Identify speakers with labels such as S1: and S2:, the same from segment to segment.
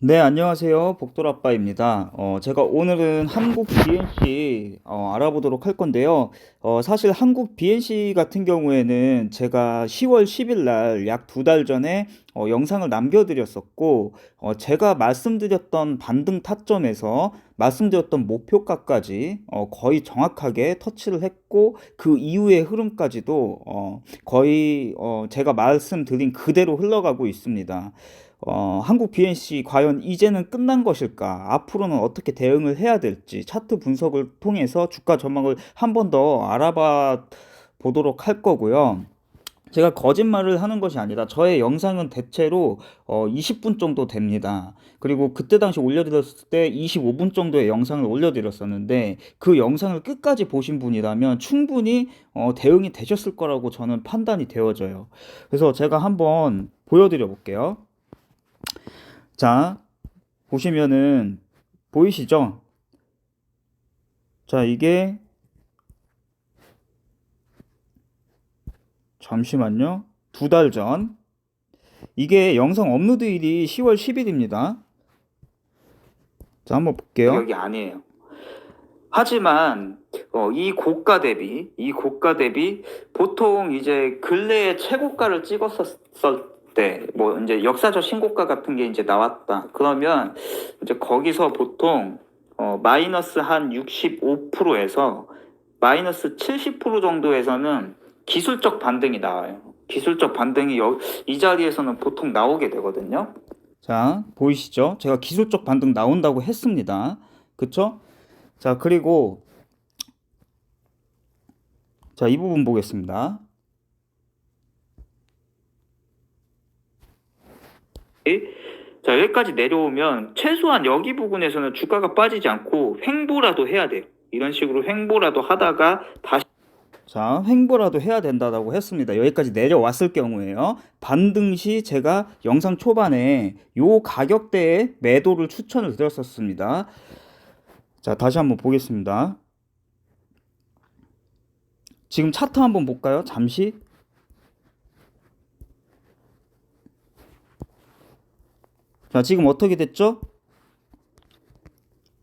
S1: 네, 안녕하세요. 복돌아빠입니다. 제가 오늘은 한국 BNC 알아보도록 할 건데요. 사실 한국 BNC 같은 경우에는 제가 10월 10일 날 약 두 달 전에 영상을 남겨드렸었고, 제가 말씀드렸던 반등 타점에서 말씀드렸던 목표가까지 거의 정확하게 터치를 했고, 그 이후의 흐름까지도 거의 제가 말씀드린 그대로 흘러가고 있습니다. 한국 BNC 과연 이제는 끝난 것일까? 앞으로는 어떻게 대응을 해야 될지 차트 분석을 통해서 주가 전망을 한 번 더 알아봐 보도록 할 거고요. 제가 거짓말을 하는 것이 아니라 저의 영상은 대체로 20분 정도 됩니다. 그리고 그때 당시 올려드렸을 때 25분 정도의 영상을 올려드렸었는데 그 영상을 끝까지 보신 분이라면 충분히 대응이 되셨을 거라고 저는 판단이 되어져요. 그래서 제가 한번 보여드려 볼게요. 자, 보시면은 보이시죠? 자, 이게 잠시만요. 두 달 전. 이게 영상 업로드일이 10월 10일입니다. 자, 한번 볼게요. 가격이 아니에요. 하지만 이 고가 대비 보통 이제 근래에 최고가를 찍었었을 때, 뭐 이제 역사적 신고가 같은 게 이제 나왔다. 그러면 이제 거기서 보통 마이너스 한 65%에서 마이너스 70% 정도에서는 기술적 반등이 나와요. 기술적 반등이 이 자리에서는 보통 나오게 되거든요. 자, 보이시죠? 제가 기술적 반등 나온다고 했습니다. 그쵸? 자, 그리고 자, 이 부분 보겠습니다. 자, 여기까지 내려오면 최소한 여기 부분에서는 주가가 빠지지 않고 횡보라도 해야 돼요. 이런 식으로 횡보라도 하다가 다시 자, 횡보라도 해야 된다고 했습니다. 여기까지 내려왔을 경우에요. 반등 시 제가 영상 초반에 요 가격대에 매도를 추천을 드렸었습니다. 자, 다시 한번 보겠습니다. 지금 차트 한번 볼까요? 잠시. 자, 지금 어떻게 됐죠?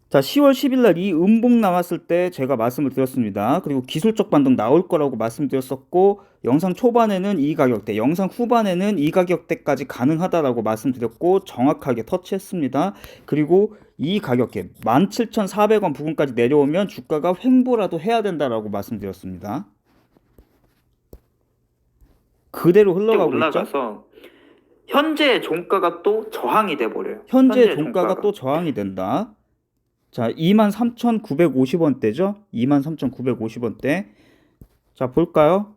S1: 자, 10월 10일 날 이 음봉 나왔을 때 제가 말씀을 드렸습니다. 그리고 기술적 반등 나올 거라고 말씀드렸었고, 영상 초반에는 이 가격대, 영상 후반에는 이 가격대까지 가능하다라고 말씀드렸고, 정확하게 터치했습니다. 그리고 이 가격대 17,400원 부근까지 내려오면 주가가 횡보라도 해야 된다라고 말씀드렸습니다. 그대로 흘러가고 있죠. 현재 종가가 또 저항이 돼 버려요. 현재 종가가 또 저항이 된다. 자, 23,950원대죠? 23,950원대. 자, 볼까요?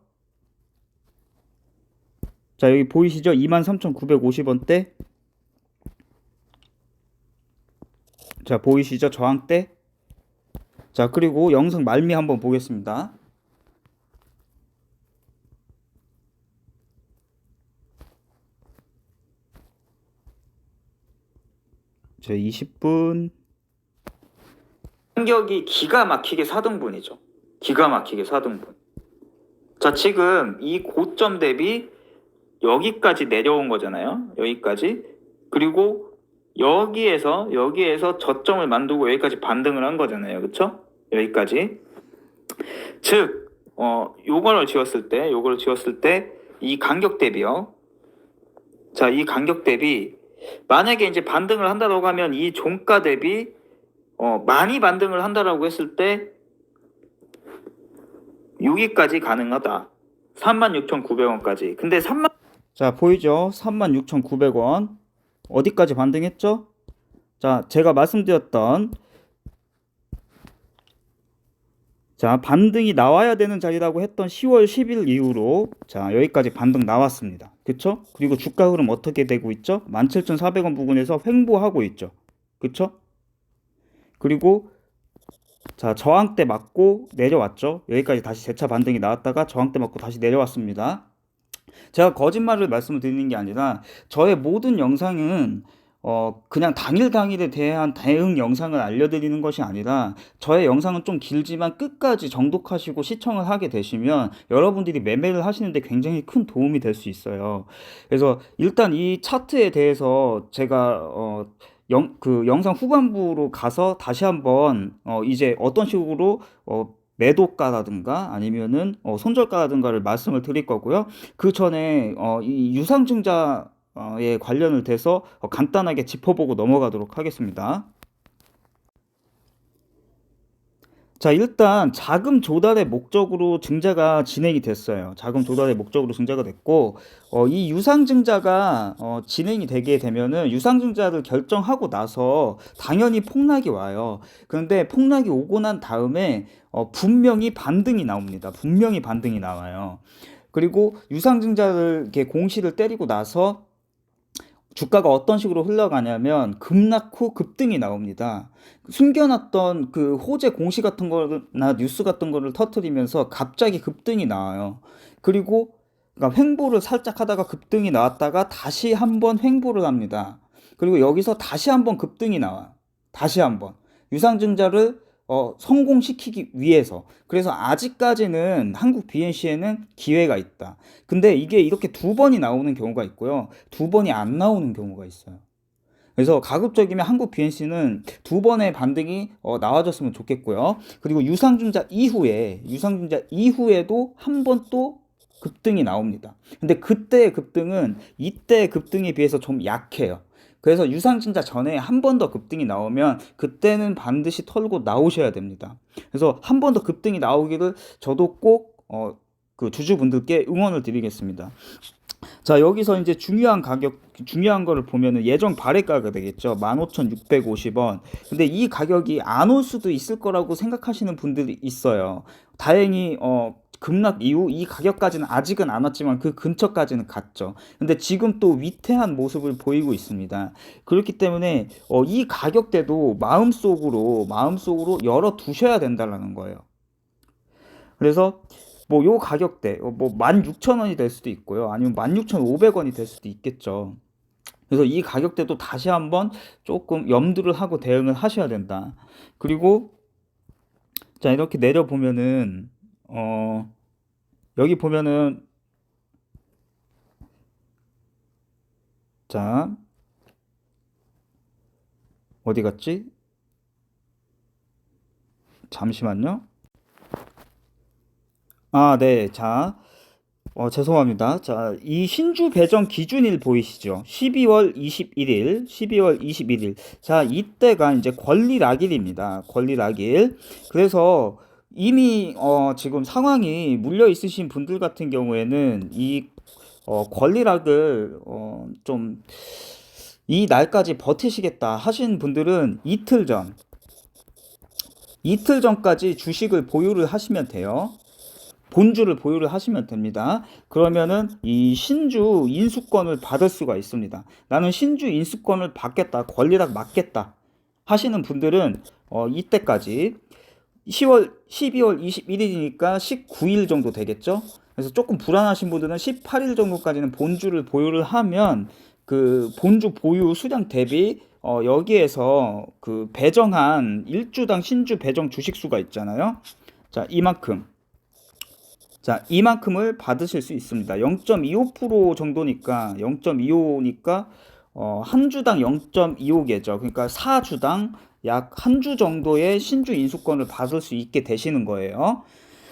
S1: 자, 여기 보이시죠? 23,950원대. 자, 보이시죠? 저항대. 자, 그리고 영상 말미 한번 보겠습니다. 자, 20분. 간격이 기가 막히게 4등분이죠. 기가 막히게 4등분. 자, 지금 이 고점 대비 여기까지 내려온 거잖아요. 여기까지. 그리고 여기에서 저점을 만들고 여기까지 반등을 한 거잖아요. 그쵸? 여기까지. 즉, 요거를 지었을 때 이 간격 대비요. 자, 이 간격 대비 만약에 이제 반등을 한다고 하면 이 종가 대비 많이 반등을 한다라고 했을 때 여기까지 가능하다. 36,900원까지. 근데 자, 보이죠? 36,900원. 어디까지 반등했죠? 자, 제가 말씀드렸던 자, 반등이 나와야 되는 자리라고 했던 10월 10일 이후로 자, 여기까지 반등 나왔습니다. 그쵸? 그리고 주가 흐름 어떻게 되고 있죠? 17,400원 부근에서 횡보하고 있죠. 그쵸? 그리고 자, 저항대 맞고 내려왔죠. 여기까지 다시 재차 반등이 나왔다가 저항대 맞고 다시 내려왔습니다. 제가 거짓말을 말씀을 드리는 게 아니라 저의 모든 영상은 그냥 당일에 대한 대응 영상을 알려드리는 것이 아니라 저의 영상은 좀 길지만 끝까지 정독하시고 시청을 하게 되시면 여러분들이 매매를 하시는데 굉장히 큰 도움이 될 수 있어요. 그래서 일단 이 차트에 대해서 제가 그 영상 후반부로 가서 다시 한번 이제 어떤 식으로 매도가라든가 아니면은 손절가라든가를 말씀을 드릴 거고요. 그 전에 이 유상증자에 관련을 돼서 간단하게 짚어보고 넘어가도록 하겠습니다. 자, 일단 자금 조달의 목적으로 증자가 진행이 됐어요. 자금 조달의 목적으로 증자가 됐고, 이 유상증자가 진행이 되게 되면은 유상증자를 결정하고 나서 당연히 폭락이 와요. 그런데 폭락이 오고 난 다음에 분명히 반등이 나옵니다. 분명히 반등이 나와요. 그리고 유상증자를 이렇게 공시를 때리고 나서 주가가 어떤 식으로 흘러가냐면 급락 후 급등이 나옵니다. 숨겨놨던 그 호재 공시 같은 거나 뉴스 같은 거를 터뜨리면서 갑자기 급등이 나와요. 그리고 그러니까 횡보를 살짝 하다가 급등이 나왔다가 다시 한번 횡보를 합니다. 그리고 여기서 다시 한번 급등이 나와요. 다시 한번 유상증자를 성공시키기 위해서. 그래서 아직까지는 한국 BNC에는 기회가 있다. 근데 이게 이렇게 두 번이 나오는 경우가 있고요. 두 번이 안 나오는 경우가 있어요. 그래서 가급적이면 한국 BNC는 두 번의 반등이 나와줬으면 좋겠고요. 그리고 유상증자 이후에도 한 번 또 급등이 나옵니다. 근데 그때의 급등은 이때의 급등에 비해서 좀 약해요. 그래서 유상증자 전에 한 번 더 급등이 나오면 그때는 반드시 털고 나오셔야 됩니다. 그래서 한 번 더 급등이 나오기를 저도 꼭 그 주주분들께 응원을 드리겠습니다. 자, 여기서 이제 중요한 거를 보면은 예정 발행가가 되겠죠. 15,650원. 근데 이 가격이 안 올 수도 있을 거라고 생각하시는 분들이 있어요. 다행히 급락 이후 이 가격까지는 아직은 안 왔지만 그 근처까지는 갔죠. 근데 지금 또 위태한 모습을 보이고 있습니다. 그렇기 때문에 이 가격대도 마음속으로 열어 두셔야 된다라는 거예요. 그래서 뭐 요 가격대 뭐 16,000원이 될 수도 있고요. 아니면 16,500원이 될 수도 있겠죠. 그래서 이 가격대도 다시 한번 조금 염두를 하고 대응을 하셔야 된다. 그리고 자, 이렇게 내려 보면은 여기 보면은 자, 어디 갔지? 잠시만요. 아, 네. 자, 죄송합니다. 자, 이 신주 배정 기준일 보이시죠? 12월 21일. 자, 이때가 이제 권리락일입니다. 권리락일. 그래서 이미 지금 상황이 물려 있으신 분들 같은 경우에는 이 권리락을 좀 이 날까지 버티시겠다 하신 분들은 이틀 전까지 주식을 보유를 하시면 돼요. 본주를 보유를 하시면 됩니다. 그러면은 이 신주 인수권을 받을 수가 있습니다. 나는 신주 인수권을 받겠다, 권리락 맞겠다 하시는 분들은 이때까지 12월 21일이니까 19일 정도 되겠죠. 그래서 조금 불안하신 분들은 18일 정도까지는 본주를 보유를 하면 그 본주 보유 수량 대비 여기에서 그 배정한 일주당 신주 배정 주식 수가 있잖아요. 자, 이만큼을 받으실 수 있습니다. 0.25% 정도니까 0.25니까 한 주당 0.25개죠. 그러니까 4주당 약 한 주 정도의 신주 인수권을 받을 수 있게 되시는 거예요.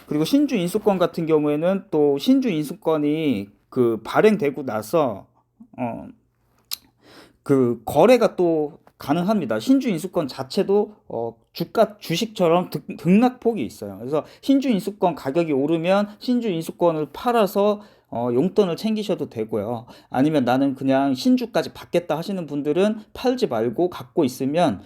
S1: 그리고 신주 인수권 같은 경우에는 또 신주 인수권이 그 발행되고 나서 그 거래가 또 가능합니다. 신주 인수권 자체도 주식처럼 등락폭이 있어요. 그래서 신주 인수권 가격이 오르면 신주 인수권을 팔아서 용돈을 챙기셔도 되고요. 아니면 나는 그냥 신주까지 받겠다 하시는 분들은 팔지 말고 갖고 있으면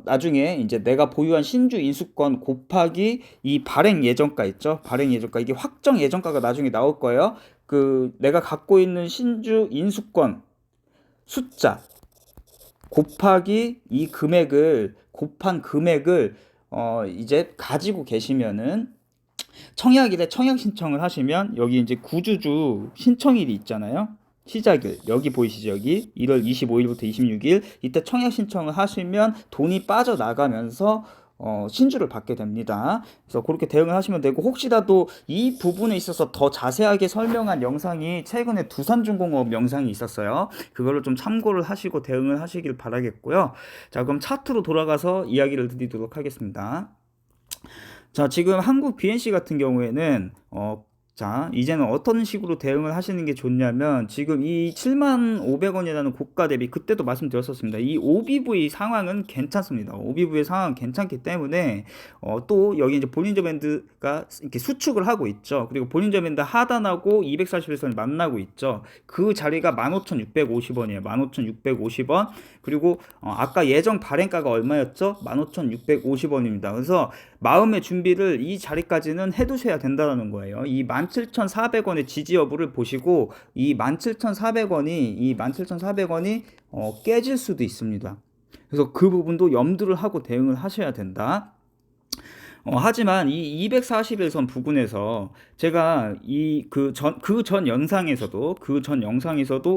S1: 나중에 이제 내가 보유한 신주 인수권 곱하기 이 발행 예정가 있죠? 발행 예정가, 이게 확정 예정가가 나중에 나올 거예요. 그 내가 갖고 있는 신주 인수권 숫자 곱하기 이 금액을 곱한 금액을 이제 가지고 계시면은 청약일에 청약 신청을 하시면 여기 이제 구주주 신청일이 있잖아요. 시작일 여기 보이시죠? 여기 1월 25일부터 26일 이때 청약 신청을 하시면 돈이 빠져나가면서 신주를 받게 됩니다. 그래서 그렇게 대응을 하시면 되고, 혹시라도 이 부분에 있어서 더 자세하게 설명한 영상이 최근에 두산중공업 영상이 있었어요. 그거를 좀 참고를 하시고 대응을 하시길 바라겠고요. 자, 그럼 차트로 돌아가서 이야기를 드리도록 하겠습니다. 자, 지금 한국 BNC 같은 경우에는 자, 이제는 어떤 식으로 대응을 하시는 게 좋냐면, 지금 이 75,000원이라는 고가 대비, 그때도 말씀드렸었습니다. 이 OBV 상황은 괜찮습니다. OBV의 상황은 괜찮기 때문에 또 여기 이제 볼린저 밴드가 이렇게 수축을 하고 있죠. 그리고 볼린저 밴드 하단하고 241선이 만나고 있죠. 그 자리가 15,650원이에요. 15,650원. 그리고 아까 예정 발행가가 얼마였죠? 15,650원입니다. 그래서 마음의 준비를 이 자리까지는 해두셔야 된다는 거예요. 이 17,400원의 지지 여부를 보시고, 이 17,400원이 깨질 수도 있습니다. 그래서 그 부분도 염두를 하고 대응을 하셔야 된다. 하지만 이 241선 부근에서 제가 그 전 영상에서도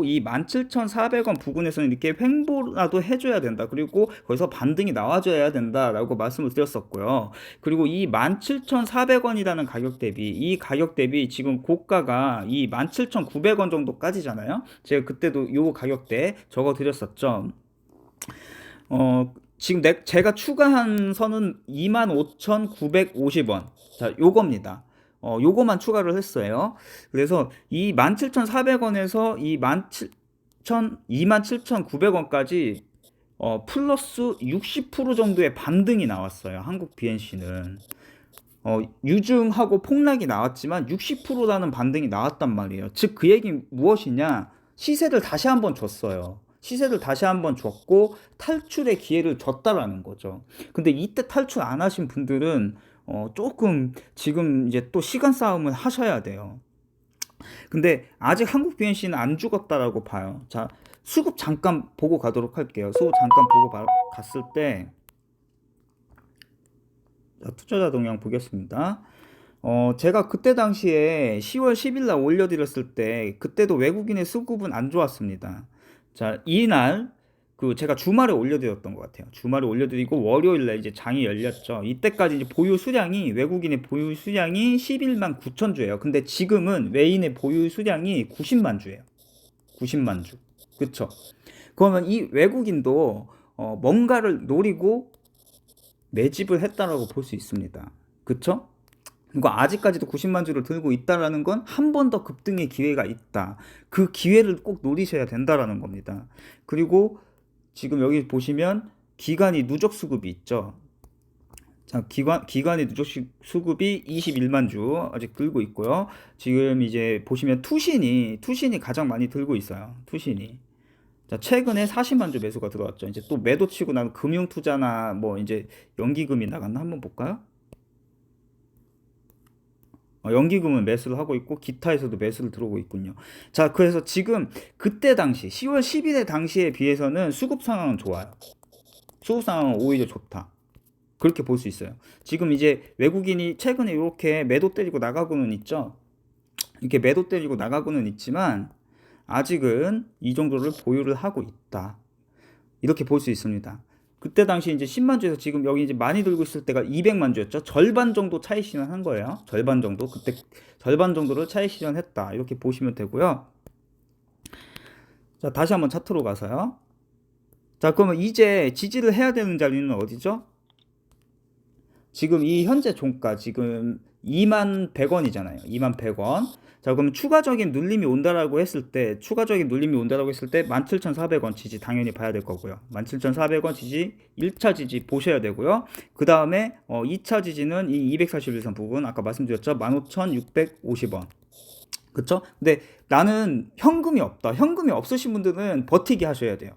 S1: 이 17,400원 부근에서는 이렇게 횡보라도 해줘야 된다. 그리고 거기서 반등이 나와줘야 된다라고 말씀을 드렸었고요. 그리고 이 17,400원이라는 이 가격 대비 지금 고가가 이 17,900원 정도까지잖아요. 제가 그때도 요 가격대 적어 드렸었죠. 지금 제가 추가한 선은 25,950원. 자, 요겁니다. 요거만 추가를 했어요. 그래서 이 17,400원에서 이 27,900원까지 플러스 60% 정도의 반등이 나왔어요. 한국 BNC는. 유증하고 폭락이 나왔지만 60%라는 반등이 나왔단 말이에요. 즉, 그 얘기 무엇이냐? 시세를 다시 한번 줬어요. 시세를 다시 한번 줬고 탈출의 기회를 줬다라는 거죠. 근데 이때 탈출 안 하신 분들은 조금 지금 이제 또 시간 싸움을 하셔야 돼요. 근데 아직 한국 BNC는 안 죽었다라고 봐요. 자, 수급 잠깐 보고 가도록 할게요. 수급 잠깐 보고 갔을 때, 자, 투자자 동향 보겠습니다. 제가 그때 당시에 10월 10일 날 올려드렸을 때, 그때도 외국인의 수급은 안 좋았습니다. 자, 이날 제가 주말에 올려드렸던 것 같아요. 주말에 올려드리고 월요일 날 이제 장이 열렸죠. 이때까지 이제 외국인의 보유 수량이 11만 9천 주예요. 근데 지금은 외인의 보유 수량이 90만 주예요. 90만 주. 그쵸? 그러면 이 외국인도 뭔가를 노리고 매집을 했다라고 볼 수 있습니다. 그쵸? 그리고 아직까지도 90만 주를 들고 있다라는 건 한 번 더 급등의 기회가 있다. 그 기회를 꼭 노리셔야 된다라는 겁니다. 그리고 지금 여기 보시면 기관이 누적 수급이 있죠. 자, 기관의 누적 수급이 21만 주 아직 들고 있고요. 지금 이제 보시면 투신이 가장 많이 들고 있어요. 투신이. 자, 최근에 40만 주 매수가 들어왔죠. 이제 또 매도 치고 나면 금융 투자나 뭐 이제 연기금이 나갔나 한번 볼까요? 연기금은 매수를 하고 있고 기타에서도 매수를 들어오고 있군요. 자, 그래서 지금 그때 당시 10월 10일의 당시에 비해서는 수급 상황은 좋아요. 수급 상황은 오히려 좋다. 그렇게 볼 수 있어요. 지금 이제 외국인이 최근에 이렇게 매도 때리고 나가고는 있죠. 이렇게 매도 때리고 나가고는 있지만 아직은 이 정도를 보유를 하고 있다. 이렇게 볼 수 있습니다. 그때 당시 이제 10만 주에서 지금 여기 이제 많이 들고 있을 때가 200만 주였죠. 절반 정도 차익 실현한 거예요. 절반 정도. 그때 절반 정도를 차익 실현했다. 이렇게 보시면 되고요. 자, 다시 한번 차트로 가서요. 자, 그러면 이제 지지를 해야 되는 자리는 어디죠? 지금 이 현재 종가 지금 21,100원이잖아요. 21,100원. 자, 그러면 추가적인 눌림이 온다라고 했을 때 17,400원 지지 당연히 봐야 될 거고요. 17,400원 지지 1차 지지 보셔야 되고요. 그 다음에 2차 지지는 이 241선 부분 아까 말씀드렸죠. 15,650원. 그쵸? 근데 나는 현금이 없다. 현금이 없으신 분들은 버티기 하셔야 돼요.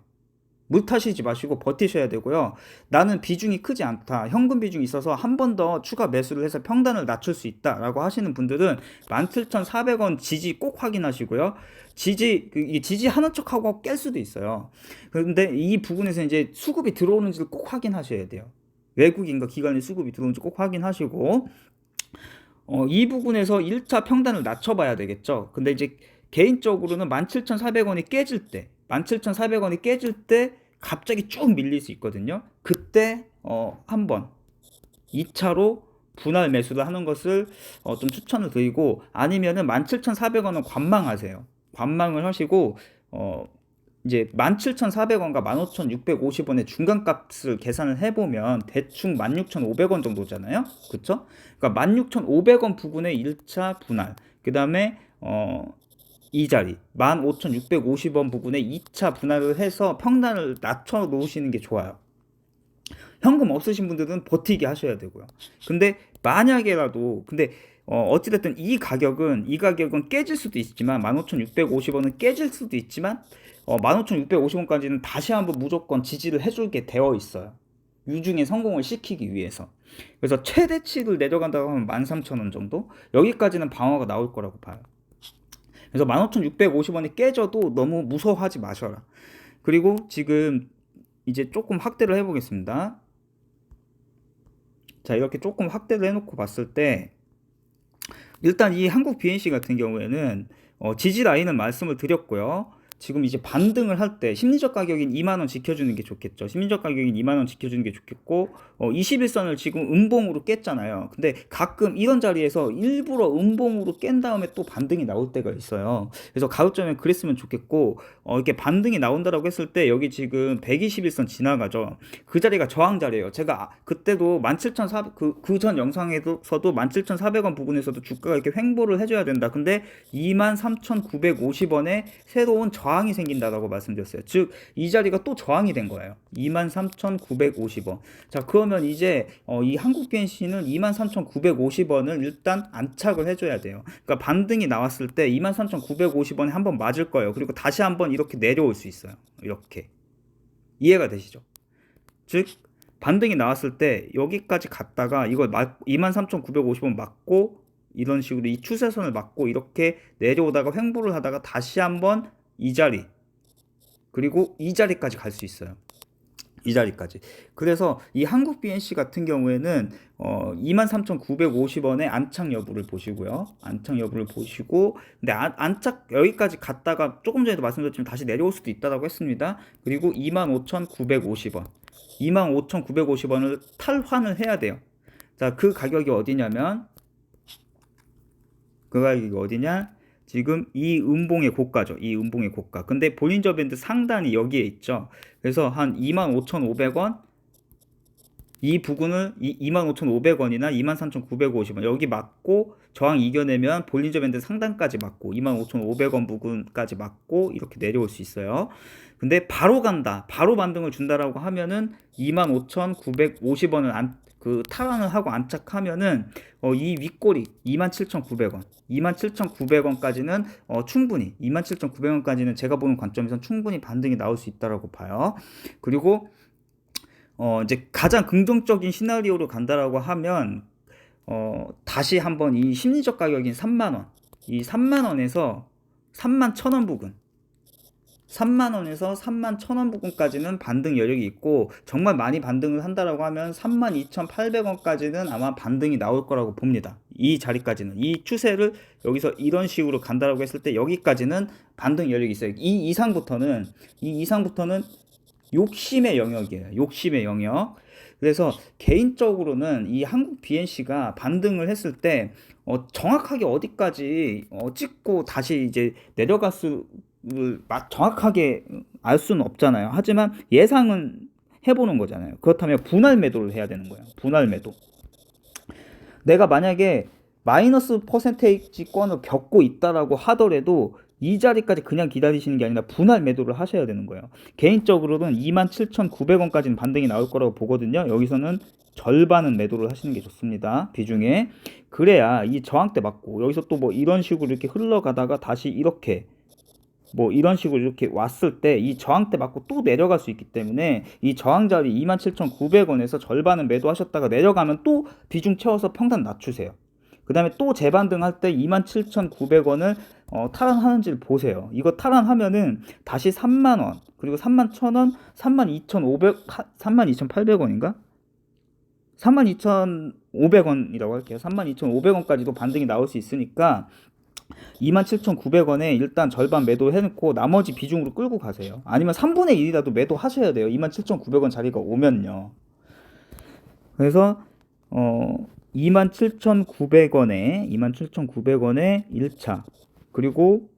S1: 물 타시지 마시고 버티셔야 되고요. 나는 비중이 크지 않다. 현금 비중이 있어서 한 번 더 추가 매수를 해서 평단을 낮출 수 있다라고 하시는 분들은 17,400원 지지 꼭 확인하시고요. 이게 지지하는 척하고 깰 수도 있어요. 그런데 이 부분에서 이제 수급이 들어오는지를 꼭 확인하셔야 돼요. 외국인과 기관의 수급이 들어오는지 꼭 확인하시고, 이 부분에서 1차 평단을 낮춰봐야 되겠죠. 근데 이제 개인적으로는 17,400원이 깨질 때 17,400원이 깨질 때 갑자기 쭉 밀릴 수 있거든요. 그때 한번 2차로 분할 매수를 하는 것을 좀 추천을 드리고, 아니면은 17,400원은 관망하세요. 관망을 하시고 이제 17,400원과 15,650원의 중간값을 계산을 해보면 대충 16,500원 정도잖아요. 그쵸? 그러니까 16,500원 부근의 1차 분할, 그 다음에 이 자리 15,650원 부근의 2차 분할을 해서 평단을 낮춰 놓으시는 게 좋아요. 현금 없으신 분들은 버티게 하셔야 되고요. 근데 만약에라도, 근데 어찌됐든 이 가격은 깨질 수도 있지만, 15,650원은 깨질 수도 있지만 15,650원까지는 다시 한번 무조건 지지를 해주게 되어 있어요. 유중에 성공을 시키기 위해서. 그래서 최대치를 내려간다고 하면 13,000원 정도? 여기까지는 방어가 나올 거라고 봐요. 그래서 15,650원이 깨져도 너무 무서워하지 마셔라. 그리고 지금 이제 조금 확대를 해보겠습니다. 자, 이렇게 조금 확대를 해놓고 봤을 때, 일단 이 한국 BNC 같은 경우에는 지지 라인은 말씀을 드렸고요. 지금 이제 반등을 할 때 심리적 가격인 2만원 지켜주는 게 좋겠죠. 심리적 가격인 2만원 지켜주는 게 좋겠고, 21선을 지금 음봉으로 깼잖아요. 근데 가끔 이런 자리에서 일부러 음봉으로 깬 다음에 또 반등이 나올 때가 있어요. 그래서 가급적이면 그랬으면 좋겠고, 이렇게 반등이 나온다라고 했을 때 여기 지금 121선 지나가죠. 그 자리가 저항 자리예요. 제가 그때도 17,400, 그 전 영상에서도 17,400원 부근에서도 주가가 이렇게 횡보를 해줘야 된다. 근데 23,950원에 새로운 저항이 생긴다라고 말씀드렸어요. 즉 이 자리가 또 저항이 된 거예요. 23,950원. 자, 그러면 이제 이 한국 BNC는 23,950원을 일단 안착을 해줘야 돼요. 그러니까 반등이 나왔을 때 23,950원에 한번 맞을 거예요. 그리고 다시 한번 이렇게 내려올 수 있어요. 이렇게. 이해가 되시죠? 즉 반등이 나왔을 때 여기까지 갔다가 이걸 23,950원 맞고, 이런 식으로 이 추세선을 맞고 이렇게 내려오다가 횡보를 하다가 다시 한번 이 자리, 그리고 이 자리까지 갈 수 있어요. 이 자리까지. 그래서 이 한국 BNC 같은 경우에는 23,950원의 안착 여부를 보시고요. 안착 여부를 보시고, 근데 안착 여기까지 갔다가 조금 전에도 말씀드렸지만 다시 내려올 수도 있다고 했습니다. 그리고 25,950원. 25,950원을 탈환을 해야 돼요. 자, 그 가격이 어디냐면, 그 가격이 어디냐? 지금 이 음봉의 고가죠. 이 음봉의 고가. 근데 볼린저 밴드 상단이 여기에 있죠. 그래서 한 25,500원, 이 부근을 25,500원이나 23,950원 여기 맞고 저항 이겨내면 볼린저 밴드 상단까지 맞고 25,500원 부근까지 맞고 이렇게 내려올 수 있어요. 근데 바로 간다, 바로 반등을 준다라고 하면은 25,950원을 탈환을 하고 안착하면은 이 윗꼬리 27,900원, 27,900원까지는 충분히, 27,900원까지는 제가 보는 관점에선 충분히 반등이 나올 수 있다라고 봐요. 그리고 이제 가장 긍정적인 시나리오로 간다라고 하면 다시 한번 이 심리적 가격인 3만원, 이 3만원에서 31,000원 부근, 3만원에서 31,000원 부근까지는 반등 여력이 있고, 정말 많이 반등을 한다라고 하면 32,800원까지는 아마 반등이 나올 거라고 봅니다. 이 자리까지는, 이 추세를 여기서 이런 식으로 간다라고 했을 때 여기까지는 반등 여력이 있어요. 이 이상부터는 욕심의 영역이에요. 욕심의 영역. 그래서 개인적으로는 이 한국 BNC가 반등을 했을 때 정확하게 어디까지 찍고 다시 이제 내려갔을 정확하게 알 수는 없잖아요. 하지만 예상은 해보는 거잖아요. 그렇다면 분할 매도를 해야 되는 거예요. 분할 매도. 내가 만약에 마이너스 퍼센테이지권을 겪고 있다라고 하더라도 이 자리까지 그냥 기다리시는 게 아니라 분할 매도를 하셔야 되는 거예요. 개인적으로는 27,900원까지는 반등이 나올 거라고 보거든요. 여기서는 절반은 매도를 하시는 게 좋습니다. 비중에. 그래야 이 저항대 맞고 여기서 또 뭐 이런 식으로 이렇게 흘러가다가 다시 이렇게 뭐 이런 식으로 이렇게 왔을 때 이 저항대 맞고 또 내려갈 수 있기 때문에 이 저항 자리 27,900원에서 절반은 매도하셨다가 내려가면 또 비중 채워서 평단 낮추세요. 그 다음에 또 재반등할 때 27,900원을 탈환하는지를 보세요. 이거 탈환하면은 다시 3만원, 그리고 31,000원, 32,500, 32,800원인가? 32,500원이라고 할게요. 32,500원까지도 반등이 나올 수 있으니까 27,900원에 일단 절반 매도해놓고 나머지 비중으로 끌고 가세요. 아니면 3분의 1이라도 매도하셔야 돼요. 27,900원 자리가 오면요. 그래서 27,900원에 1차, 그리고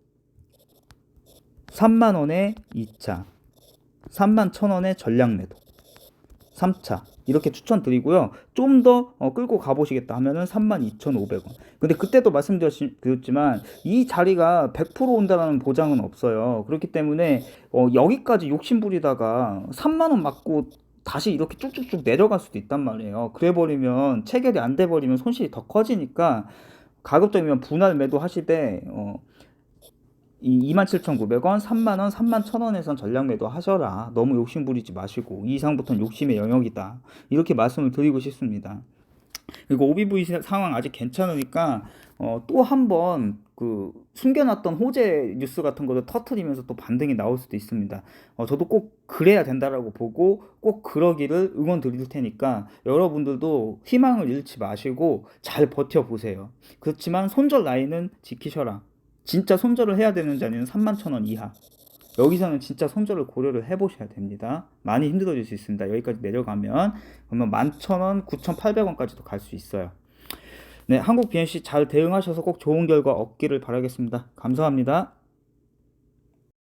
S1: 3만원에 2차, 31,000원에 전량 매도 3차 이렇게 추천드리고요. 좀 더 끌고 가보시겠다 하면은 32,500원. 근데 그때도 말씀드렸지만 이 자리가 100% 온다는 보장은 없어요. 그렇기 때문에 여기까지 욕심 부리다가 3만 원 맞고 다시 이렇게 쭉쭉쭉 내려갈 수도 있단 말이에요. 그래 버리면 체결이 안 돼 버리면 손실이 더 커지니까 가급적이면 분할 매도 하시되 이 27,900원, 3만원, 31,000원에선 전량 매도 하셔라. 너무 욕심 부리지 마시고 이 이상부터는 욕심의 영역이다. 이렇게 말씀을 드리고 싶습니다. 그리고 OBV 상황 아직 괜찮으니까 또 한번 그 숨겨놨던 호재 뉴스 같은 것도 터트리면서 또 반등이 나올 수도 있습니다. 저도 꼭 그래야 된다라고 보고 꼭 그러기를 응원 드릴 테니까 여러분들도 희망을 잃지 마시고 잘 버텨보세요. 그렇지만 손절 라인은 지키셔라. 진짜 손절을 해야 되는 자리는 31,000원 이하. 여기서는 진짜 손절을 고려를 해보셔야 됩니다. 많이 힘들어질 수 있습니다. 여기까지 내려가면 그러면 11,000원, 9,800원까지도 갈 수 있어요. 네, 한국 BNC 잘 대응하셔서 꼭 좋은 결과 얻기를 바라겠습니다. 감사합니다.